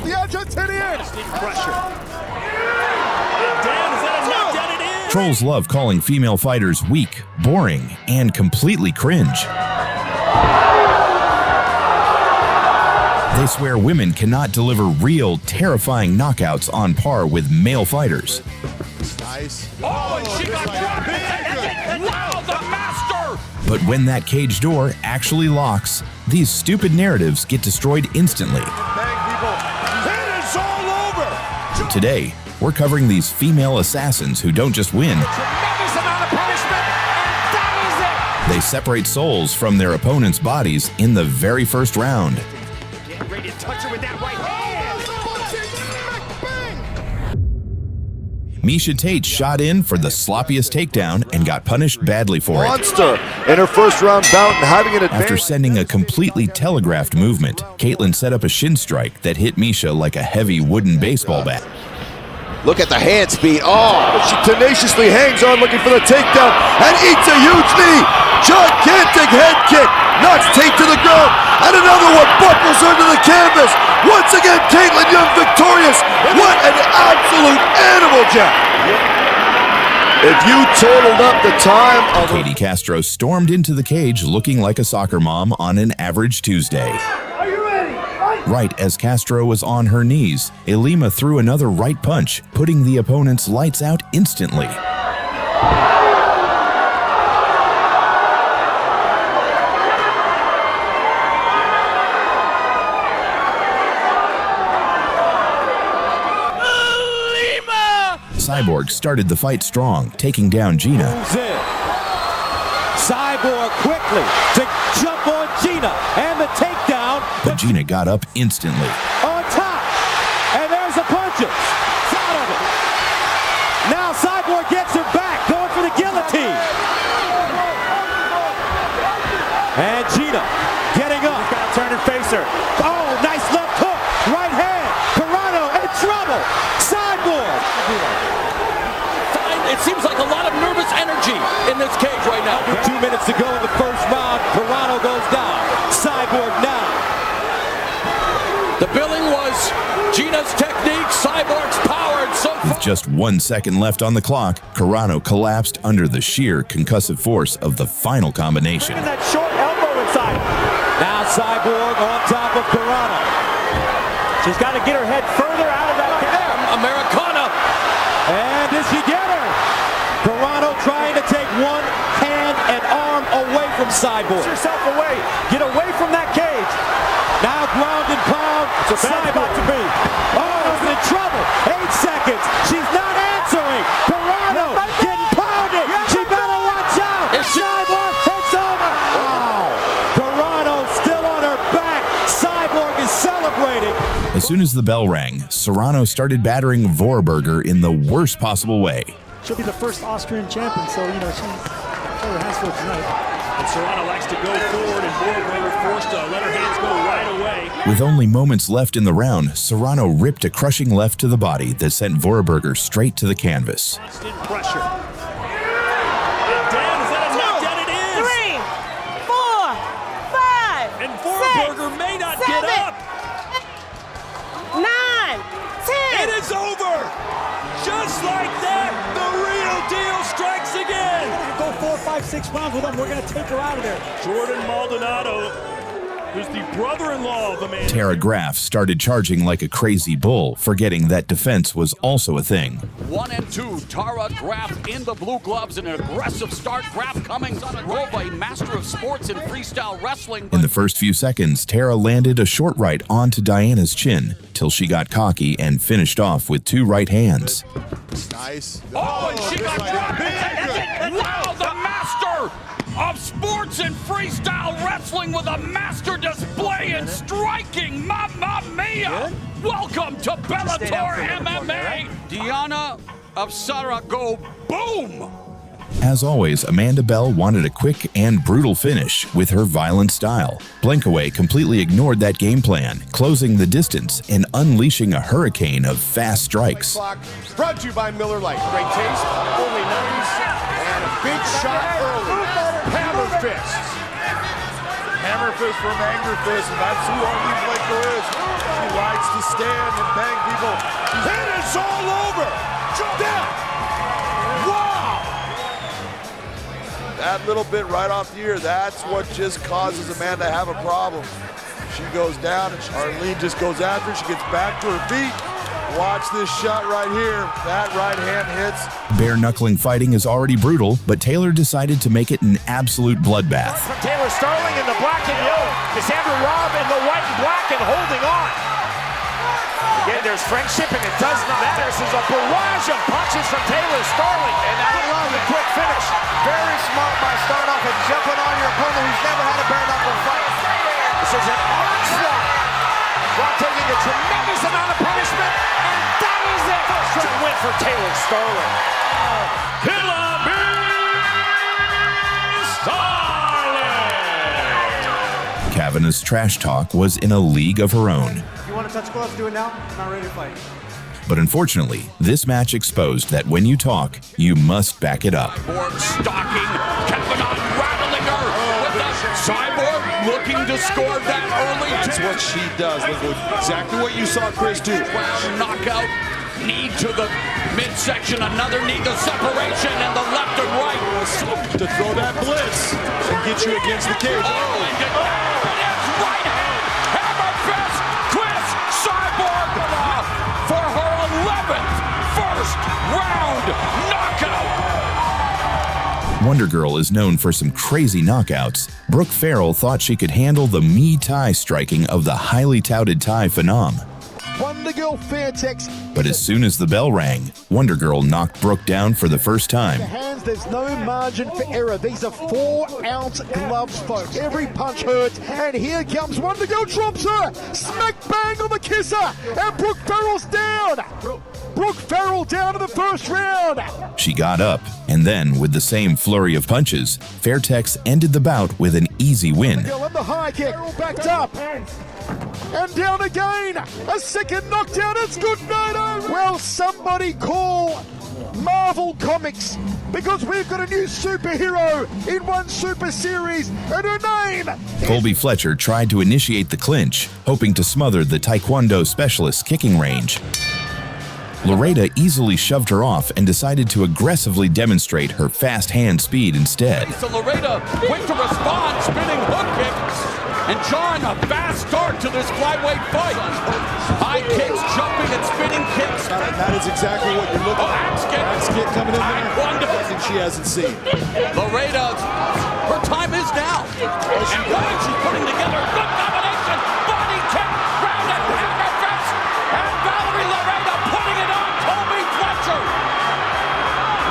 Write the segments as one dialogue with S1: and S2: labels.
S1: the edge, it's hitting in.
S2: Pressure. Down, is that a knockdown? It is.
S3: Trolls love calling female fighters weak, boring, and completely cringe. They swear women cannot deliver real, terrifying knockouts on par with male fighters.
S1: Nice.
S2: Oh, and she got dropped. Wow, the master!
S3: But when that cage door actually locks, these stupid narratives get destroyed instantly.
S1: It is all over.
S3: Today, we're covering these female assassins who don't just win.
S2: Tremendous amount of punishment, and that
S3: They separate souls from their opponents' bodies in the very first round.
S2: is it. Getting ready to touch her with that right hand.
S3: Miesha Tate shot in for the sloppiest takedown and got punished badly for it.
S1: Monster in her first round bout and having an advantage.
S3: After sending a completely telegraphed movement, Caitlin set up a shin strike that hit Miesha like a heavy wooden baseball bat.
S1: Look at the hand speed. Oh, but she tenaciously hangs on looking for the takedown and eats a huge knee. Gigantic head kick. Knocks Tate to the ground. And another one buckles her to the canvas. Once again, Caitlin Young victorious. What an absolute animal, Jack. If you totaled up the time of...
S3: Katie Castro stormed into the cage looking like a soccer mom on an average Tuesday.
S4: Are you ready?
S3: Right as Castro was on her knees, Ilima threw another right punch, putting the opponent's lights out instantly. Cyborg started the fight strong, taking down Gina.
S5: Cyborg quickly to jump on Gina and the takedown.
S3: But Gina got up instantly.
S5: On top. And there's the punches. Out of it. Now Cyborg gets her back, going for the guillotine. And Gina getting up. Got to turn and face her. Oh, nice left hook. Right hand. Carano in trouble. Cyborg.
S6: It seems like a lot of nervous energy in this cage right now.
S5: 2 minutes to go in the first round. Carano goes down. Cyborg now.
S6: The billing was Gina's technique, Cyborg's power, and so far.
S3: With just 1 second left on the clock, Carano collapsed under the sheer concussive force of the final combination.
S5: That short elbow inside. Now Cyborg on top of Carano. She's got to get her head further out of that cage.
S6: Americana.
S5: And did she get her? Carano trying to take one hand and arm away from Cyborg. Get yourself away. Get away from that cage. Now ground and pound. It's a bad spot to be. Oh, is in trouble. 8 seconds. She's not answering. Carano getting pounded. She better watch out. Cyborg hits over. Wow. Carano still on her back. Cyborg is celebrating.
S3: As soon as the bell rang, Serrano started battering Vorberger in the worst possible way.
S4: She'll be the first Austrian champion, so, she's got her hands full tonight.
S2: And Serrano likes to go forward, and Borberger forced to let her hands go right away.
S3: With only moments left in the round, Serrano ripped a crushing left to the body that sent Vorberger straight to the canvas.
S2: Constant pressure. And down, is that a knockdown? It is.
S7: 3, 4, 5,
S2: And Vorberger may not get
S7: 7,
S2: up.
S7: 9, 10.
S2: It is over. Just like that, the real deal strikes again.
S4: Go 4, 5, 6 rounds with them. We're going to take her out of there.
S2: Jordan Maldonado, who's the brother-in-law of the man.
S3: Tara Graff started charging like a crazy bull, forgetting that defense was also a thing.
S6: 1 and 2, Tara Graff in the blue gloves, an aggressive start. Graff coming on a rope, a master of sports in freestyle wrestling.
S3: In the first few seconds, Tara landed a short right onto Diana's chin, till she got cocky and finished off with 2 right hands.
S1: Nice.
S6: Oh, and she got dropped. Wow, the master of sports and freestyle wrestling with a master display in striking. Mamma mia! Welcome to Bellator MMA. Diana of Sarago, boom!
S3: As always, Amanda Bell wanted a quick and brutal finish with her violent style. Blinkaway completely ignored that game plan, closing the distance and unleashing a hurricane of fast strikes.
S1: Brought to you by Miller Lite. Great taste, only 90s, and a big shot early. Hammer fist. Hammer fist from Angry Fist, and that's who Arlene Blanco is. She likes to stand and bang people.
S2: It is all over. Down. Wow.
S1: That little bit right off the ear, that's what just causes a man to have a problem. She goes down and Arlene just goes after her. She gets back to her feet. Watch this shot right here. That right hand hits.
S3: Bare-knuckling fighting is already brutal, but Taylor decided to make it an absolute bloodbath.
S5: From Taylor Starling in the black and yellow. Cassandra Robb in the white and black and holding on. Again, there's friendship and it does not matter. This is a barrage of punches from Taylor Starling. And I love the quick finish.
S7: Very smart by starting off and jumping on your opponent who's never had a bare-knuckle fight.
S5: This is an onslaught. While taking a tremendous amount of punishment. And that is it. First round win for Taylor Starling.
S6: Killer Starling!
S3: Kavanagh's trash talk was in a league of her own.
S7: If you want to touch gloves, do it now. I'm not ready to fight.
S3: But unfortunately, this match exposed that when you talk, you must back it up.
S6: Cyborg stalking, Kavanaugh rattling her with the Cyborg looking to score that early.
S1: That's what she does. Look, exactly what you saw Chris do.
S6: Round knockout, knee to the midsection, another knee to separation, and the left and right.
S1: To throw that blitz and get you against the cage.
S6: Oh, and there it is, right hand, hammer fist, Chris Cyborg for her 11th first round knockout.
S3: Wonder Girl is known for some crazy knockouts. Brooke Farrell thought she could handle the Muay Thai striking of the highly touted Thai Phenom.
S7: Wonder Girl Fairtex.
S3: But as soon as the bell rang, Wonder Girl knocked Brooke down for the first time.
S7: Hands, there's no margin for error. These are 4-ounce gloves, folks. Every punch hurts. And here comes Wonder Girl, drops her. Smack bang on the kisser. And Brooke Farrell's down. Brooke Farrell down in the first round.
S3: She got up, and then, with the same flurry of punches, Fairtex ended the bout with an easy win.
S7: Girl on the high kick. Backed up. And down again. A second knockdown. It's good night. Well, somebody call Marvel Comics, because we've got a new superhero in one super series, and her name.
S3: Colby Fletcher tried to initiate the clinch, hoping to smother the Taekwondo specialist's kicking range. Loretta easily shoved her off and decided to aggressively demonstrate her fast hand speed instead.
S6: So Loretta, quick to respond, spinning hook kicks. And John, a fast start to this flyweight fight. High kicks, jumping and spinning kicks.
S1: That is exactly what you're looking at. Axe kick coming in there. Nothing she hasn't seen.
S6: Loretta, her time is now. And boy, she's putting together a good combination. Body kick, round and hammer fist. And Valerie Loretta putting it on Colby Fletcher.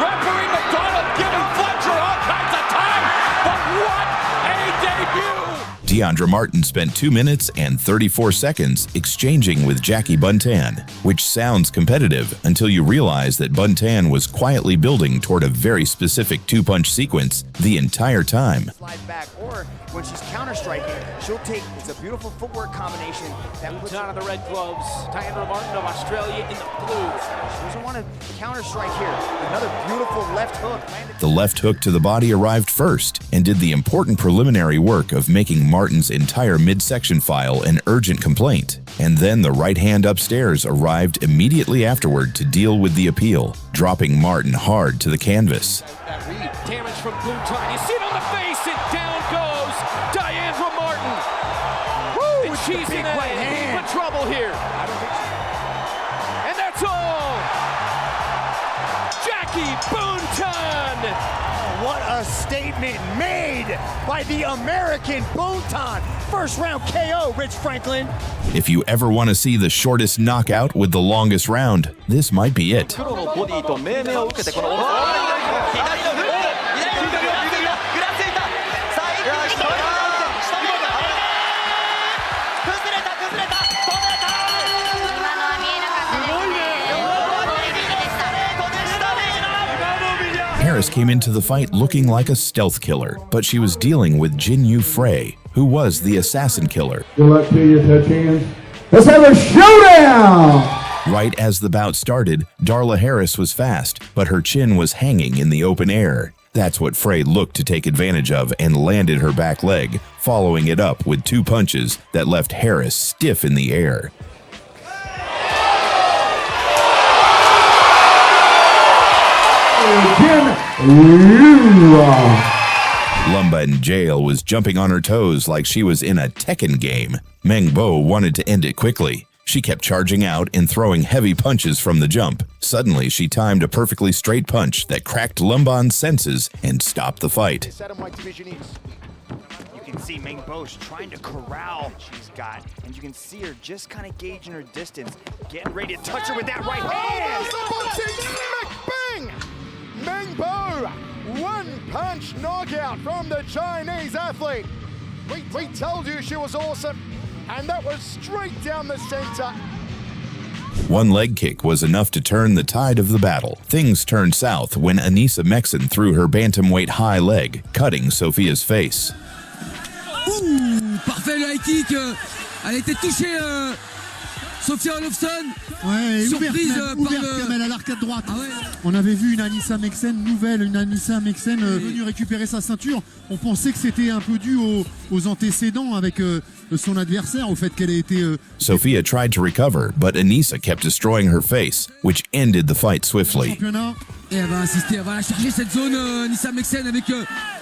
S6: Referee McDonald giving Fletcher all kinds of time. But what a debut!
S3: Deandra Martin spent 2 minutes and 34 seconds exchanging with Jackie Buntan, which sounds competitive until you realize that Buntan was quietly building toward a very specific two-punch sequence the entire time.
S8: Slide back, or when she's counter-striking, she'll take, it's a beautiful footwork combination that puts
S5: Down on the red gloves. Deandra Martin of Australia in the blues.
S8: She doesn't want to counter-strike here. Another beautiful left hook.
S3: The left hook to the body arrived first and did the important preliminary work of making Martin's entire midsection file an urgent complaint. And then the right hand upstairs arrived immediately afterward to deal with the appeal, dropping Martin hard to the canvas.
S5: Damage from Buntan. You see it on the face, and down goes Deandra Martin. Woo, and she's in a trouble here. And that's all. Jackie Buntan.
S7: What a statement made by the American Buntan. First round KO, Rich Franklin.
S3: If you ever want to see the shortest knockout with the longest round, this might be it. Harris came into the fight looking like a stealth killer, but she was dealing with Jin Yu Frey, who was the assassin killer.
S9: Good luck to you, touch hands. Let's have a showdown!
S3: Right as the bout started, Darla Harris was fast, but her chin was hanging in the open air. That's what Frey looked to take advantage of and landed her back leg, following it up with 2 punches that left Harris stiff in the air. Lumba in jail was jumping on her toes like she was in a Tekken game. Meng Bo wanted to end it quickly. She kept charging out and throwing heavy punches from the jump. Suddenly, she timed a perfectly straight punch that cracked Lumban's senses and stopped the fight.
S8: You can see Meng Bo's trying to corral she's got, and you can see her just kind of gauging her distance, getting ready to touch her with that right hand.
S7: Bang! Meng Bo, one-punch knockout from the Chinese athlete. We told you she was awesome, and that was straight down the center.
S3: One leg kick was enough to turn the tide of the battle. Things turned south when Anissa Mexen threw her bantamweight high leg, cutting Sophia's face.
S10: Ouh, parfait le high kick. Elle a été touchée, Sophia Olofsson.
S11: Ouais,
S10: surprise
S11: ouverte comme elle à l'arcade droite. Ah ouais. On avait vu une Anissa Mexen venue récupérer sa ceinture. On pensait que c'était un peu dû aux antécédents avec son adversaire, au fait qu'elle ait été...
S3: Sophia tried to recover, but Anissa kept destroying her face, which ended the fight swiftly.
S10: Et elle va insister, elle va la charger cette zone, Anissa Mexen, avec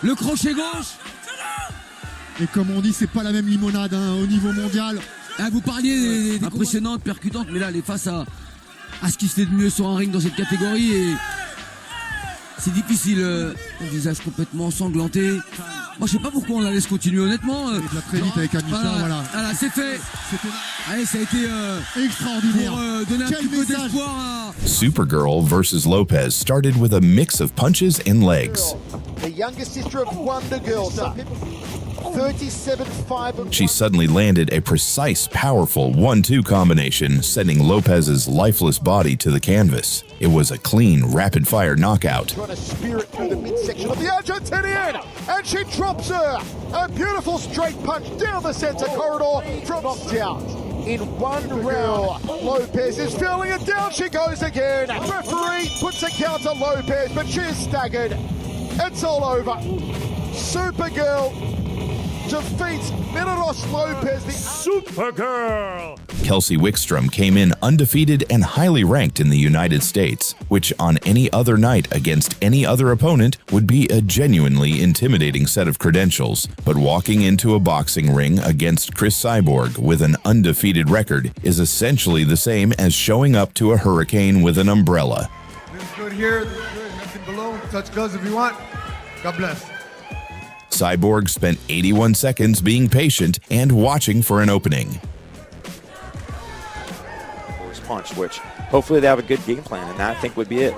S10: le crochet gauche.
S11: Et comme on dit, c'est pas la même limonade au niveau mondial.
S10: Vous parliez des impressionnantes, percutantes, mais là, elle est face à ce qui se fait de mieux sur un ring dans cette catégorie. Et c'est difficile. Le visage complètement ensanglanté. Moi, je sais pas pourquoi on la laisse continuer, honnêtement.
S11: Très vite avec Anissa, voilà.
S10: Voilà, c'est fait. Allez, ça a été
S11: extraordinaire.
S10: Pour donner un petit peu d'espoir à...
S3: Supergirl versus Lopez started with a mix of punches and legs.
S7: The younger sister of Wonder Girl. 37-5.
S3: She suddenly landed a precise, powerful 1-2 combination, sending Lopez's lifeless body to the canvas. It was a clean, rapid-fire knockout.
S7: Trying to spear it through the midsection of the Argentinian, and she drops her. A beautiful straight punch down the center corridor from knockdown. In one round, Lopez is feeling it down. She goes again. Referee puts a count to Lopez, but she's staggered. It's all over. Supergirl defeats Mineros Lopez, the
S2: Supergirl.
S3: Kelsey Wickstrom came in undefeated and highly ranked in the United States, which on any other night against any other opponent would be a genuinely intimidating set of credentials. But walking into a boxing ring against Chris Cyborg with an undefeated record is essentially the same as showing up to a hurricane with an umbrella.
S12: This is good here, this is good, nothing below. Touch gloves if you want. God bless.
S3: Cyborg spent 81 seconds being patient and watching for an opening.
S13: Force punch, which hopefully they have a good game plan, and that I think would be it.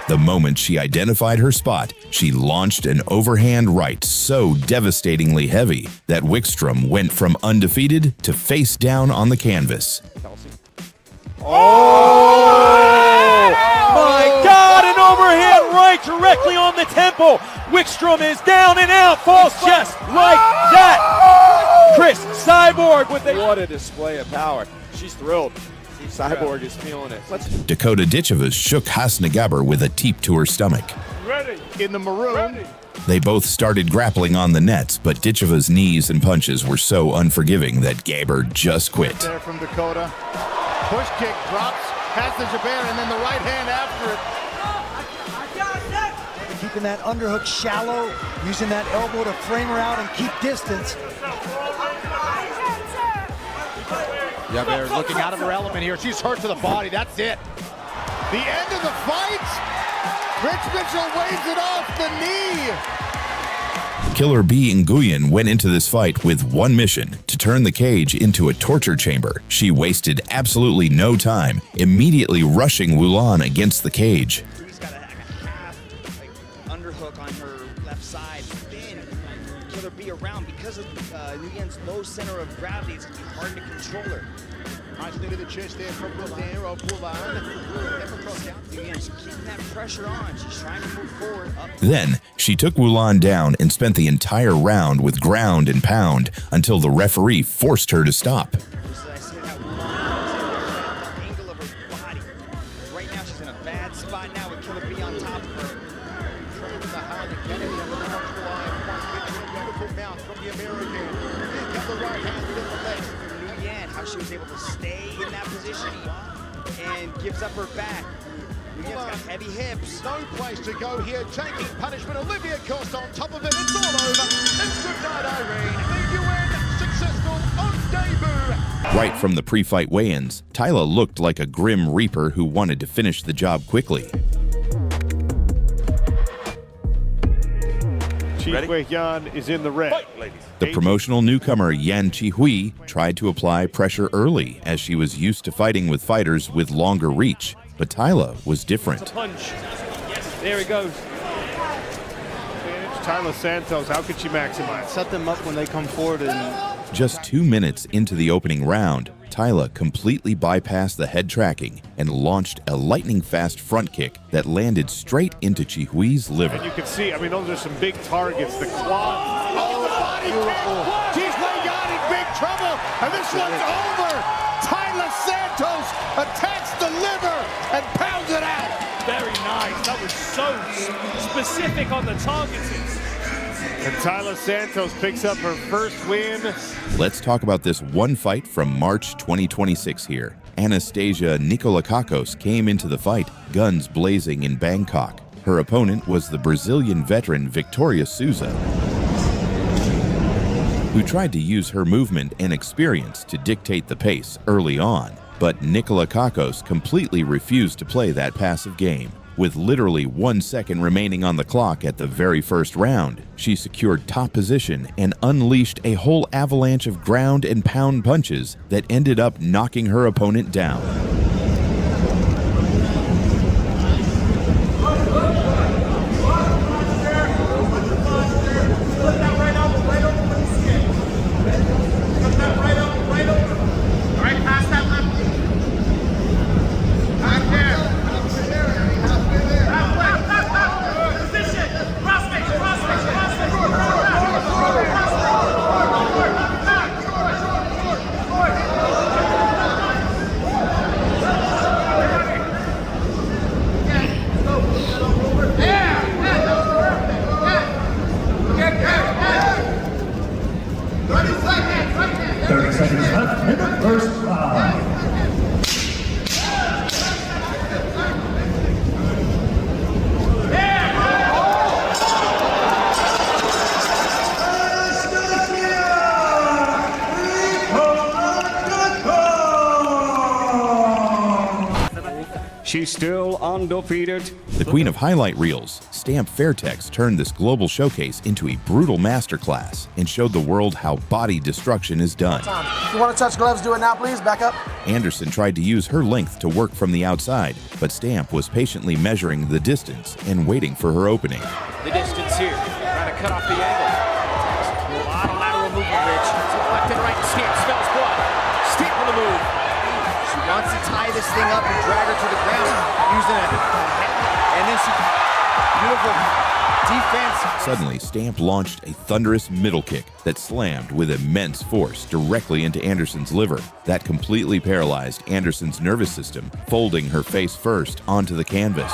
S3: The moment she identified her spot, she launched an overhand right so devastatingly heavy that Wickstrom went from undefeated to face down on the canvas.
S5: My God, an overhand right directly on the temple. Wickstrom is down and out, falls chest like that. Chris Cyborg with what a display of power. She's thrilled. Cyborg is feeling it.
S3: Dakota Ditchevas shook Hasna Gabber with a teep to her stomach.
S7: ready in the maroon. Ready.
S3: They both started grappling on the nets, but Ditcheva's knees and punches were so unforgiving that Gabber just quit.
S7: There from Dakota. Push kick drops, has the Japan, and then the right hand after it.
S14: Keeping that underhook shallow, using that elbow to frame her out and keep distance.
S7: Jaber looking out of her element here. She's hurt to the body. That's it. The end of the fight. Rich Mitchell waves it off the knee.
S3: Killer B. Nguyen went into this fight with one mission: to turn the cage into a torture chamber. She wasted absolutely no time, immediately rushing Wulan against the cage.
S8: She's got a half underhook on her left side. Then Killer B around because of Nguyen's low center of gravity. It's going to be hard to control her.
S7: Nice knee to the chest there from Wulan.
S8: She's keeping that pressure on. She's trying to move forward.
S3: Then, she took Wulan down and spent the entire round with ground and pound until the referee forced her to stop.
S8: Angle of her body. Right now, she's in a bad spot now with Killer B on top of her. Beautiful mount from the American. Here comes the right hand within the leg. Nguyen, how she was able to stay in that position and gives up her back. Nuyan's got heavy hips.
S7: No place to go here, taking punishment. Olivia Costa on top of it. It's all over. It's good night, Irene. The UN successful on debut.
S3: Right from the pre-fight weigh-ins, Tyla looked like a grim reaper who wanted to finish the job quickly.
S7: Chi Yan is in the red.
S3: The promotional newcomer Yan Chi tried to apply pressure early as she was used to fighting with fighters with longer reach. But Tyla was different.
S15: Punch. There he goes.
S7: Tyla Santos, how could she maximize?
S15: Set them up when they come forward. And
S3: just 2 minutes into the opening round, Tyla completely bypassed the head tracking and launched a lightning-fast front kick that landed straight into Chi Hui's liver.
S7: And you can see, I mean, those are some big targets. The quad. Oh, the body kick! Chi Yan in big trouble, and this one's over. Tyla Santos attacks the liver and pounds it out.
S15: very nice. That was so specific on the targets.
S7: And Tyla Santos picks up her first win.
S3: Let's talk about this one fight from March 2026 here. Anastasia Nikolakakos came into the fight, guns blazing in Bangkok. Her opponent was the Brazilian veteran Victoria Souza, who tried to use her movement and experience to dictate the pace early on. But Nikolakakos completely refused to play that passive game. With literally 1 second remaining on the clock at the very first round, she secured top position and unleashed a whole avalanche of ground and pound punches that ended up knocking her opponent down.
S16: She's still undefeated.
S3: The queen of highlight reels, Stamp Fairtex, turned this global showcase into a brutal masterclass and showed the world how body destruction is done.
S17: If you want to touch gloves, do it now, please. Back up.
S3: Anderson tried to use her length to work from the outside, but Stamp was patiently measuring the distance and waiting for her opening.
S18: The distance here, trying to cut off the angle. A lot of lateral movement, Rich. Left and right, Stamp smells blood. Stamp with the move.
S8: She wants to tie this thing up and drag her to the ground, using it. And then she, beautiful defense.
S3: Suddenly, Stamp launched a thunderous middle kick that slammed with immense force directly into Anderson's liver. That completely paralyzed Anderson's nervous system, folding her face first onto the canvas.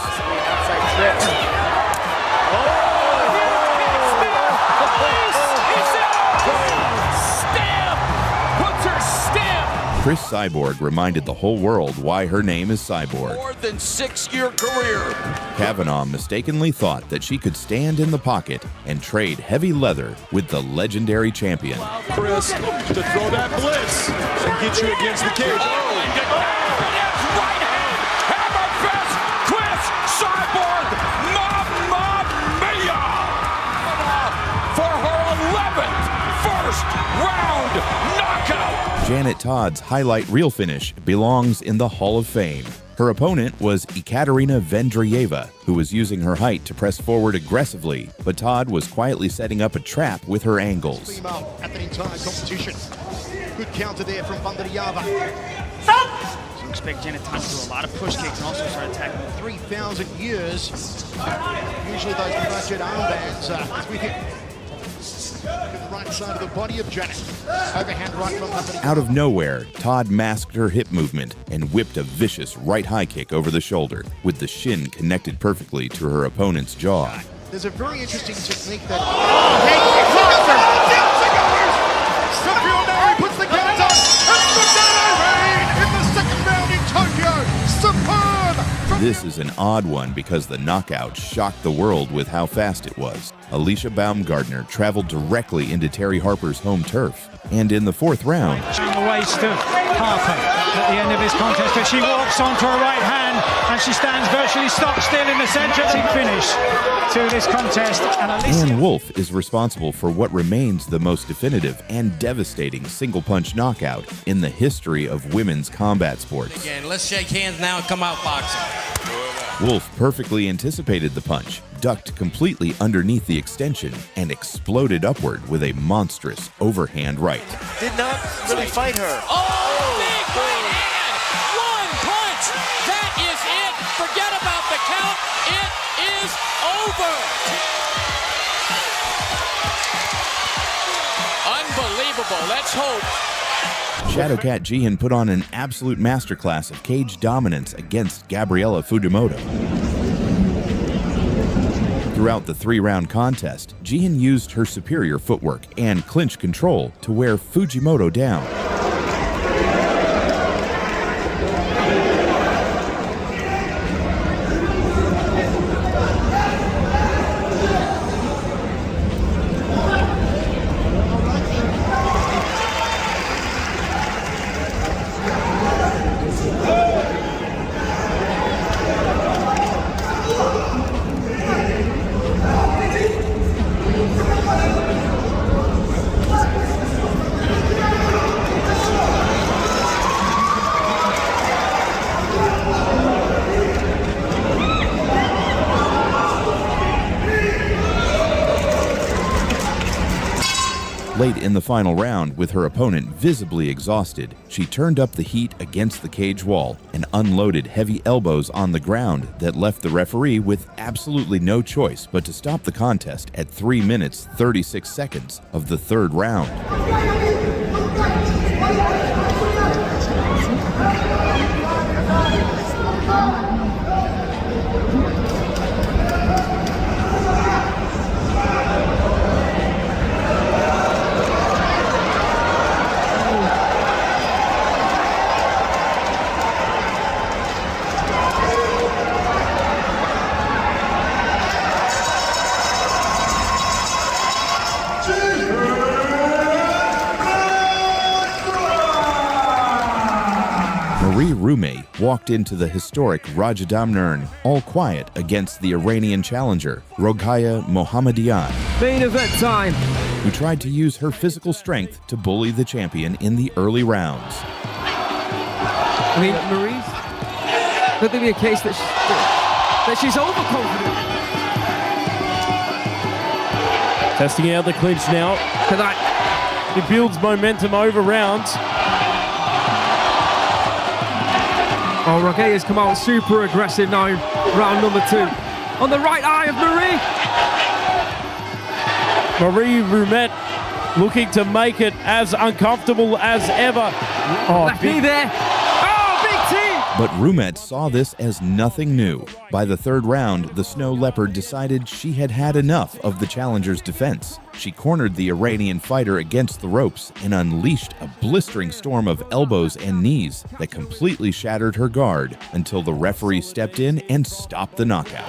S3: Chris Cyborg reminded the whole world why her name is Cyborg.
S6: More than 6-year career.
S3: Kavanaugh mistakenly thought that she could stand in the pocket and trade heavy leather with the legendary champion.
S7: Chris, to throw that blitz and get you against the cage.
S6: Right hand, hammerfist, Chris Cyborg, Mamma Mia! For her 11th first round knockout.
S3: Janet Todd's highlight reel finish belongs in the Hall of Fame. Her opponent was Ekaterina Vendryeva, who was using her height to press forward aggressively, but Todd was quietly setting up a trap with her angles.
S7: At the entire competition. Good counter there from Vendryeva.
S8: So expect Janet Todd to do a lot of push kicks and also start attacking.
S7: 3,000 years. Usually those budget armbands as we hit the right side of the body of Janet. Overhand right from Vendryeva.
S3: Out of nowhere, Todd masked her hip movement and whipped a vicious right high kick over the shoulder, with the shin connected perfectly to her opponent's jaw.
S7: There's a very interesting technique that... puts the guards on.
S3: is an odd one because the knockout shocked the world with how fast it was. Alicia Baumgartner traveled directly into Terry Harper's home turf. And in the fourth round,
S16: the waist of Harper at the end of this contest, but she walks onto her right hand and she stands virtually stock still in the center. Finish to this contest. And
S3: Ann Wolfe is responsible for what remains the most definitive and devastating single-punch knockout in the history of women's combat sports.
S19: Again, let's shake hands now and come out boxing.
S3: Wolfe perfectly anticipated the punch, ducked completely underneath the extension, and exploded upward with a monstrous overhand right.
S14: Did not really fight her.
S6: Oh, big right hand! One punch! That is it! Forget about the count. It is over! Unbelievable. Let's hope.
S3: Shadowcat Jihan put on an absolute masterclass of cage dominance against Gabriella Fujimoto. Throughout the three-round contest, Jihan used her superior footwork and clinch control to wear Fujimoto down. Late in the final round, with her opponent visibly exhausted, she turned up the heat against the cage wall and unloaded heavy elbows on the ground that left the referee with absolutely no choice but to stop the contest at 3 minutes 36 seconds of the third round. Marie Rumeh walked into the historic Rajadamnern all quiet against the Iranian challenger, Roghaya Mohammadian.
S20: Main event time.
S3: Who tried to use her physical strength to bully the champion in the early rounds.
S20: I mean, Marie's, could there be a case that she's overconfident?
S15: Testing out the clinch now. It builds momentum over rounds.
S20: Oh, Roghaya's come out super aggressive now, round number 2. On the right eye of Marie.
S15: Marie Rumeh looking to make it as uncomfortable as ever.
S20: Oh, left knee there. Oh, big team!
S3: But Rumeh saw this as nothing new. By the third round, the Snow Leopard decided she had had enough of the challenger's defense. She cornered the Iranian fighter against the ropes and unleashed a blistering storm of elbows and knees that completely shattered her guard until the referee stepped in and stopped the knockout.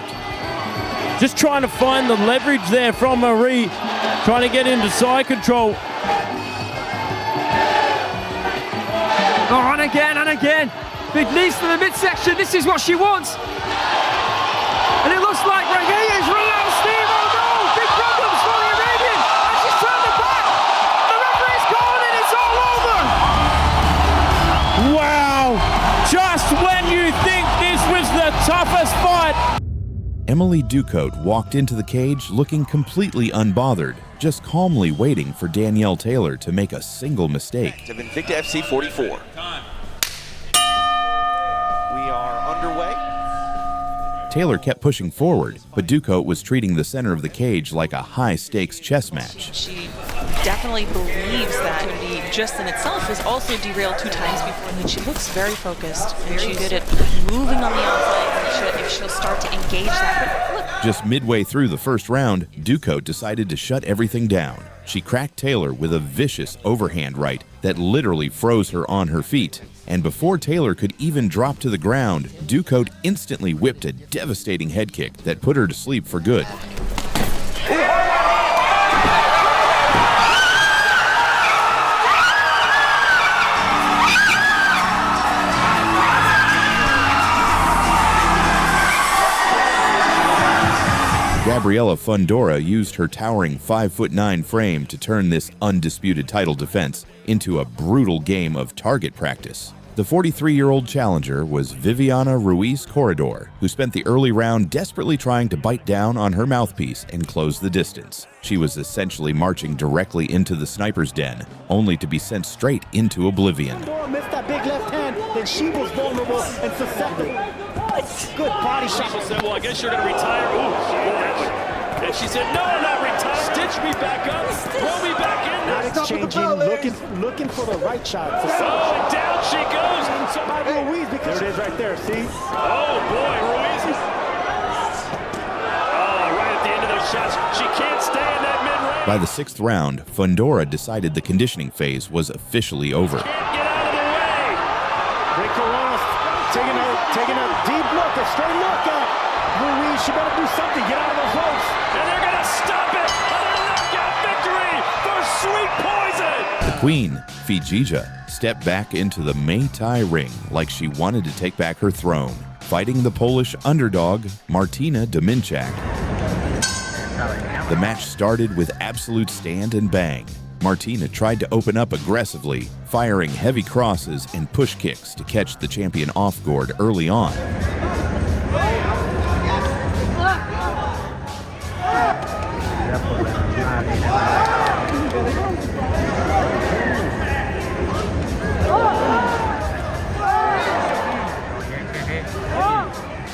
S15: Just trying to find the leverage there from Marie, trying to get into side control.
S20: Oh, and again. Big knees to the midsection. This is what she wants. And it looks like Roghaya is running out of steam. Oh no, big problems for the Iranian. And she's turned it back. The referee's gone and it's all over.
S15: Wow, just when you think this was the toughest fight.
S3: Emily Ducote walked into the cage looking completely unbothered, just calmly waiting for Danielle Taylor to make a single mistake.
S13: Invicta FC 44. We are underway.
S3: Taylor kept pushing forward, but Ducote was treating the center of the cage like a high-stakes chess match.
S21: She definitely believes that the just in itself has also derailed 2 times before. And she looks very focused, and she's good at moving on the outside if she'll start to engage that. But look.
S3: Just midway through the first round, Ducote decided to shut everything down. She cracked Taylor with a vicious overhand right that literally froze her on her feet. And before Taylor could even drop to the ground, Ducote instantly whipped a devastating head kick that put her to sleep for good. Gabriela Fundora used her towering 5'9" frame to turn this undisputed title defense into a brutal game of target practice. The 43-year-old challenger was Viviana Ruiz Corredor, who spent the early round desperately trying to bite down on her mouthpiece and close the distance. She was essentially marching directly into the sniper's den, only to be sent straight into oblivion.
S14: Fundora missed that big left hand, then she was vulnerable and susceptible. Good body shot.
S2: She said, well, I guess you're going to retire. Ooh, and she said, no, I'm not retired. Stitch me back up. Throw me back in.
S14: Not exchanging, looking for the right shot.
S2: Oh, down she goes.
S14: By Ruiz, because there it is right there, see?
S2: Oh, boy, Ruiz. Oh, right at the end of those shots. She can't stay in that mid-range.
S3: By the 6th round, Fundora decided the conditioning phase was officially over.
S2: Can't get out of the way.
S14: Rick Corona taking a deep look, a straight look at Ruiz. She better do something, get out of those ropes.
S2: And they're going to stop it. A knockout victory for Sweet Poison.
S3: The queen, Fijija, stepped back into the Muay Thai ring like she wanted to take back her throne, fighting the Polish underdog, Martina Dominczak. The match started with absolute stand and bang. Martina tried to open up aggressively, firing heavy crosses and push kicks to catch the champion off guard early on.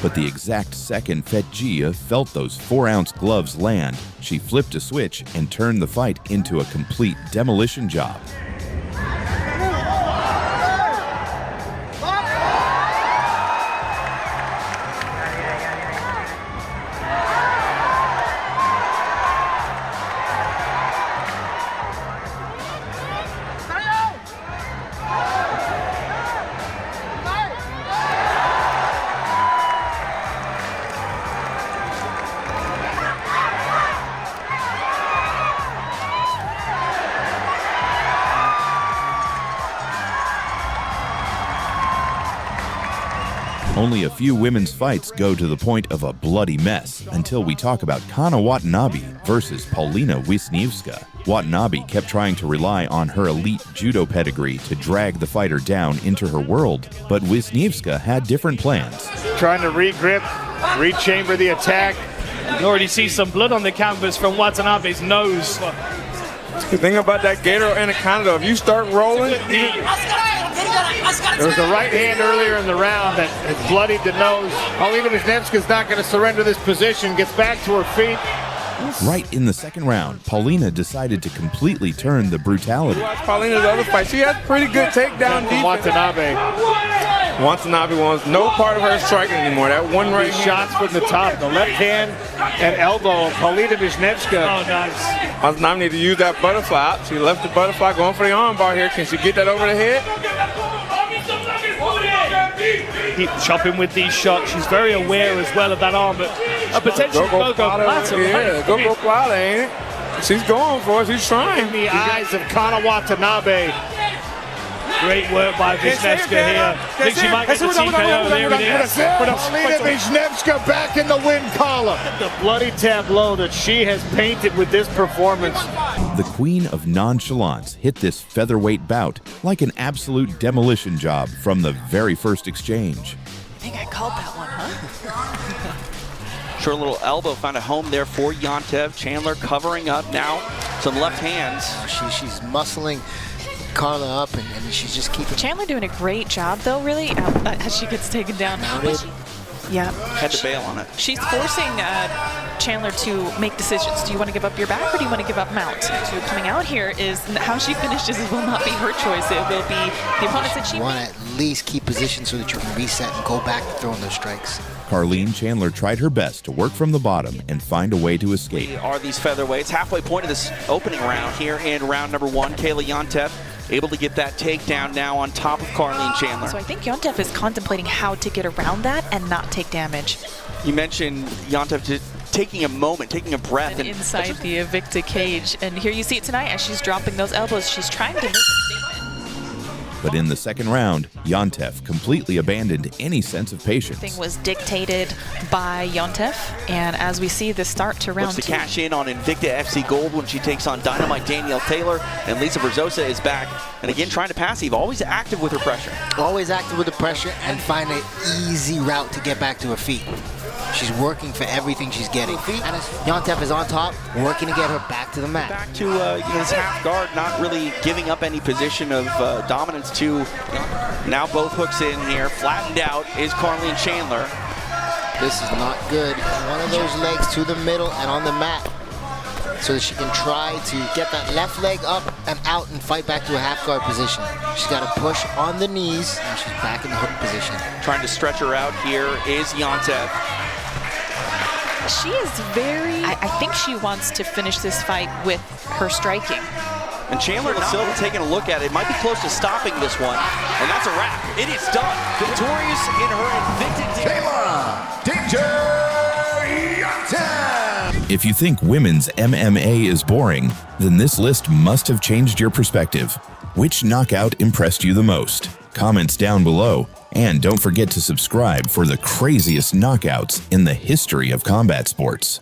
S3: But the exact second Fetjia felt those 4-ounce gloves land, she flipped a switch and turned the fight into a complete demolition job. Only a few women's fights go to the point of a bloody mess until we talk about Kana Watanabe versus Paulina Wisniewska. Watanabe kept trying to rely on her elite judo pedigree to drag the fighter down into her world, but Wisniewska had different plans.
S4: Trying to re-grip, re-chamber the attack. You already see some blood on the canvas from Watanabe's nose.
S13: The thing about that Gator Anaconda, if you start rolling,
S4: there was a right hand earlier in the round that has bloodied the nose. Paulina Wisniewska's not going to surrender this position, gets back to her feet.
S3: Right in the second round, Paulina decided to completely turn the brutality.
S13: Watch Paulina's other fight. She has pretty good takedown defense. Watanabe wants no part of her striking anymore. That one right
S4: shots from the top, the left hand and elbow of Paulina Wisniewska.
S13: Oh, nice. Watanabe need to use that butterfly. She left the butterfly going for the armbar here. Can she get that over the head?
S4: Keep chopping with these shots. She's very aware as well of that arm, but a potential go-go platter.
S13: Yeah, go-go platter, ain't it? She's going for it. She's trying.
S4: In the eyes of Kana Watanabe. Great work by Wisniewska here. I think she might get the TKO. There it is. Paulina Wisniewska back in the win column. The bloody tableau that she has painted with this performance.
S3: The queen of nonchalance hit this featherweight bout like an absolute demolition job from the very first exchange.
S21: I think I called that one, huh?
S18: Short little elbow found a home there for Yantev. Chandler covering up now. Some left hands.
S22: She's muscling Carla up, and she's just keeping.
S21: Chandler doing a great job, though, really, as she gets taken down now. Yeah.
S1: Had to bail on it.
S21: She's forcing Chandler to make decisions. Do you want to give up your back or do you want to give up mount? So coming out here is how she finishes will not be her choice. It will be the opponents that she
S22: want to at least keep position so that you can reset and go back to throwing those strikes.
S3: Carlene Chandler tried her best to work from the bottom and find a way to escape.
S1: Are these featherweights? Halfway point of this opening round here in round number 1. Kayla Yontef able to get that takedown now on top of Carlene Chandler.
S21: So I think Yontef is contemplating how to get around that and not take damage.
S1: You mentioned Yontef taking a moment, taking a breath.
S21: And inside the Invicta cage. And here you see it tonight as she's dropping those elbows. She's trying to make a statement.
S3: But in the second round, Yontef completely abandoned any sense of patience.
S21: Thing was dictated by Yontef, and as we see the start to round 2.
S1: Looks to cash in on Invicta FC Gold when she takes on Dynamite Danielle Taylor, and Lisa Berzosa is back. And again, trying to passive, always active with her pressure.
S22: Always active with the pressure and find an easy route to get back to her feet. She's working for everything she's getting. And as Yontef is on top, working to get her back to the mat.
S1: Back to this half guard, not really giving up any position of dominance to. Now both hooks in here, flattened out is Carlene Chandler.
S22: This is not good. One of those legs to the middle and on the mat, so that she can try to get that left leg up and out and fight back to a half guard position. She's got to push on the knees, and she's back in the hook position.
S1: Trying to stretch her out here is Yontef.
S21: She is very, I think she wants to finish this fight with her striking.
S1: And Chandler and Silva taking a look at it, might be close to stopping this one, and that's a wrap. It is done. Victorious in her Invicta
S3: Danger Yontef! If you think women's MMA is boring, then this list must have changed your perspective. Which knockout impressed you the most? Comments down below. And don't forget to subscribe for the craziest knockouts in the history of combat sports.